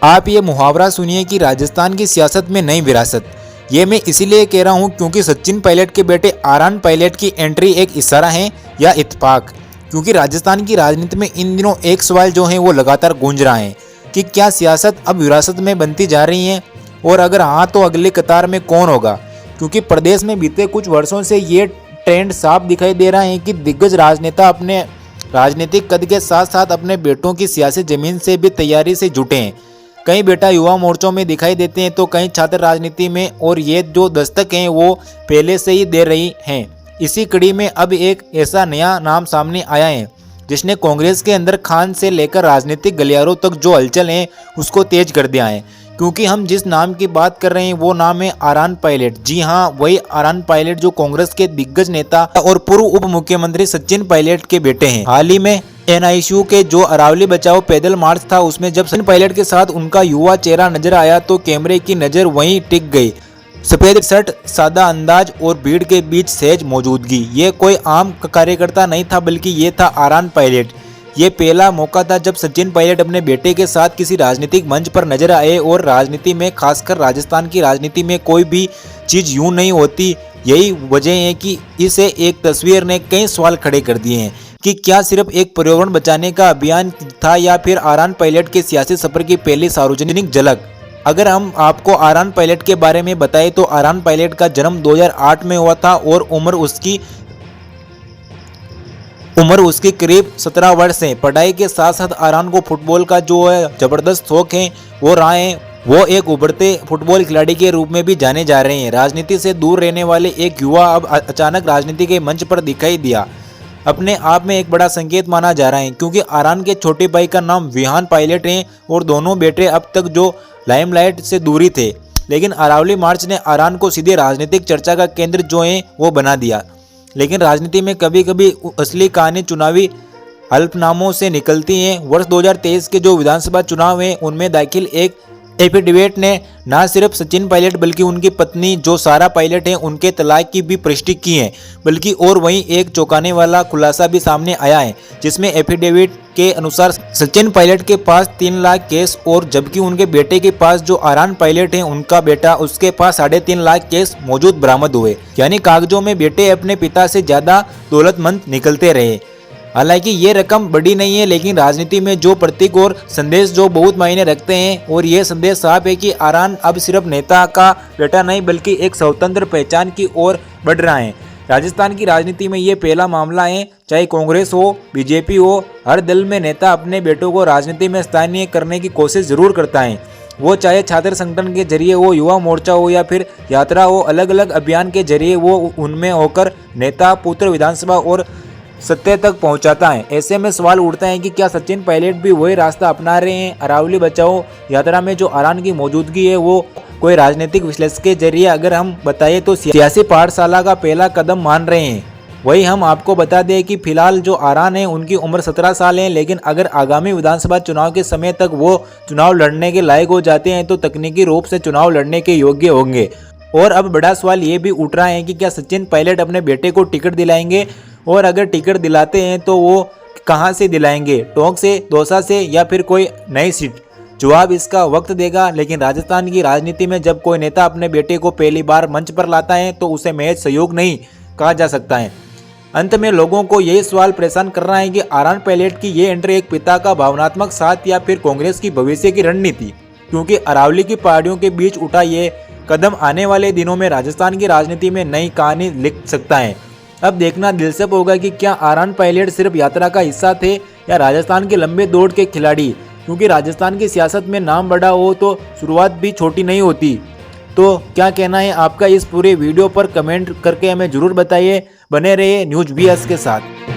आप ये मुहावरा सुनिए कि राजस्थान की सियासत में नई विरासत। ये मैं इसीलिए कह रहा हूँ क्योंकि सचिन पायलट के बेटे आरान पायलट की एंट्री एक इशारा है या इत्तेफाक। क्योंकि राजस्थान की राजनीति में इन दिनों एक सवाल जो है वो लगातार गूंज रहा है कि क्या सियासत अब विरासत में बनती जा रही है, और अगर हाँ तो अगले कतार में कौन होगा। क्योंकि प्रदेश में बीते कुछ वर्षों से ये ट्रेंड साफ दिखाई दे रहा है कि दिग्गज राजनेता अपने राजनीतिक कद के साथ साथ अपने बेटों की सियासी जमीन से भी तैयारी से जुटे हैं। कई बेटा युवा मोर्चों में दिखाई देते हैं तो कई छात्र राजनीति में, और ये जो दस्तक हैं वो पहले से ही दे रही हैं। इसी कड़ी में अब एक ऐसा नया नाम सामने आया है जिसने कांग्रेस के अंदर खान से लेकर राजनीतिक गलियारों तक जो हलचल है उसको तेज कर दिया है। क्योंकि हम जिस नाम की बात कर रहे हैं वो नाम है आरान पायलट। जी हाँ, वही आरान पायलट जो कांग्रेस के दिग्गज नेता और पूर्व उप मुख्यमंत्री सचिन पायलट के बेटे हैं। हाल ही में एनआईसीयू के जो अरावली बचाओ पैदल मार्च था उसमें जब सचिन पायलट के साथ उनका युवा चेहरा नजर आया तो कैमरे की नजर वहीं टिक गई। सफेद शर्ट, सादा अंदाज और भीड़ के बीच सहज मौजूदगी। ये कोई आम कार्यकर्ता नहीं था बल्कि ये था आरान पायलट। ये पहला मौका था जब सचिन पायलट अपने बेटे के साथ किसी राजनीतिक मंच पर नजर आए, और राजनीति में खासकर राजस्थान की राजनीति में कोई भी चीज़ यूं नहीं होती। यही वजह है कि इसे एक तस्वीर ने कई सवाल खड़े कर दिए हैं कि क्या सिर्फ एक पर्यावरण बचाने का अभियान था या फिर आरान पायलट के सियासी सफर की पहली सार्वजनिक झलक। अगर हम आपको आरान पायलट के बारे में बताएं तो आरान पायलट का जन्म 2008 में हुआ था और उम्र उसकी करीब 17 वर्ष है। पढ़ाई के साथ साथ आरान को फुटबॉल का जो है जबरदस्त शौक है वो रहा है। वो एक उभरते फुटबॉल खिलाड़ी के रूप में भी जाने जा रहे हैं। राजनीति से दूर रहने वाले एक युवा अब अचानक राजनीति के मंच पर दिखाई दिया, अपने आप में एक बड़ा संकेत माना जा रहा है। क्योंकि आरान के छोटे भाई का नाम विहान पायलट है और दोनों बेटे अब तक जो लाइमलाइट से दूरी थे, लेकिन अरावली मार्च ने आरान को सीधे राजनीतिक चर्चा का केंद्र जो है वो बना दिया। लेकिन राजनीति में कभी कभी असली कहानी चुनावी हल्फनामों से निकलती हैं। वर्ष 2023 के जो विधानसभा चुनाव हैं उनमें दाखिल एक एफिडेविट ने न सिर्फ सचिन पायलट बल्कि उनकी पत्नी जो सारा पायलट हैं उनके तलाक की भी पुष्टि की है। बल्कि और वहीं एक चौंकाने वाला खुलासा भी सामने आया है जिसमें एफिडेविट के अनुसार सचिन पायलट के पास 3 लाख कैश, और जबकि उनके बेटे के पास जो आरान पायलट है उनका बेटा उसके पास 3.5 लाख कैश मौजूद बरामद हुए। यानी कागजों में बेटे अपने पिता से ज्यादा दौलतमंद निकलते रहे। हालांकि ये रकम बड़ी नहीं है, लेकिन राजनीति में जो प्रतीक और संदेश जो बहुत मायने रखते हैं, और ये संदेश साफ है कि आरान अब सिर्फ नेता का बेटा नहीं बल्कि एक स्वतंत्र पहचान की ओर बढ़ रहा है। राजस्थान की राजनीति में ये पहला मामला है, चाहे कांग्रेस हो बीजेपी हो, हर दल में नेता अपने बेटों को राजनीति में स्थानीय करने की कोशिश जरूर करता है। वो चाहे छात्र संगठन के जरिए हो, युवा मोर्चा हो या फिर यात्रा हो, अलग अलग अभियान के जरिए वो उनमें होकर नेता पुत्र विधानसभा और सत्य तक पहुंचाता है। ऐसे में सवाल उठता है कि क्या सचिन पायलट भी वही रास्ता अपना रहे हैं। अरावली बचाओ यात्रा में जो आरान की मौजूदगी है वो कोई राजनीतिक विश्लेषक के जरिए अगर हम बताएं तो सियासी पाठशाला का पहला कदम मान रहे हैं। वही हम आपको बता दें कि फिलहाल जो आरान है उनकी उम्र 17 साल है, लेकिन अगर आगामी विधानसभा चुनाव के समय तक वो चुनाव लड़ने के लायक हो जाते हैं तो तकनीकी रूप से चुनाव लड़ने के योग्य होंगे। और अब बड़ा सवाल ये भी उठ रहा है कि क्या सचिन पायलट अपने बेटे को टिकट दिलाएंगे, और अगर टिकट दिलाते हैं तो वो कहां से दिलाएंगे, टोंक से, दौसा से या फिर कोई नई सीट। जवाब इसका वक्त देगा। लेकिन राजस्थान की राजनीति में जब कोई नेता अपने बेटे को पहली बार मंच पर लाता है तो उसे महज सहयोग नहीं कहा जा सकता है। अंत में लोगों को यही सवाल परेशान कर रहा है कि आरान पायलट की ये एंट्री एक पिता का भावनात्मक साथ या फिर कांग्रेस की भविष्य की रणनीति। क्योंकि अरावली की पहाड़ियों के बीच उठा ये कदम आने वाले दिनों में राजस्थान की राजनीति में नई कहानी लिख सकता है। अब देखना दिलचस्प होगा कि क्या आरान पायलट सिर्फ यात्रा का हिस्सा थे या राजस्थान के लंबे दौड़ के खिलाड़ी। क्योंकि राजस्थान की सियासत में नाम बड़ा हो तो शुरुआत भी छोटी नहीं होती। तो क्या कहना है आपका इस पूरे वीडियो पर कमेंट करके हमें जरूर बताइए। बने रहिए न्यूज़ BS के साथ।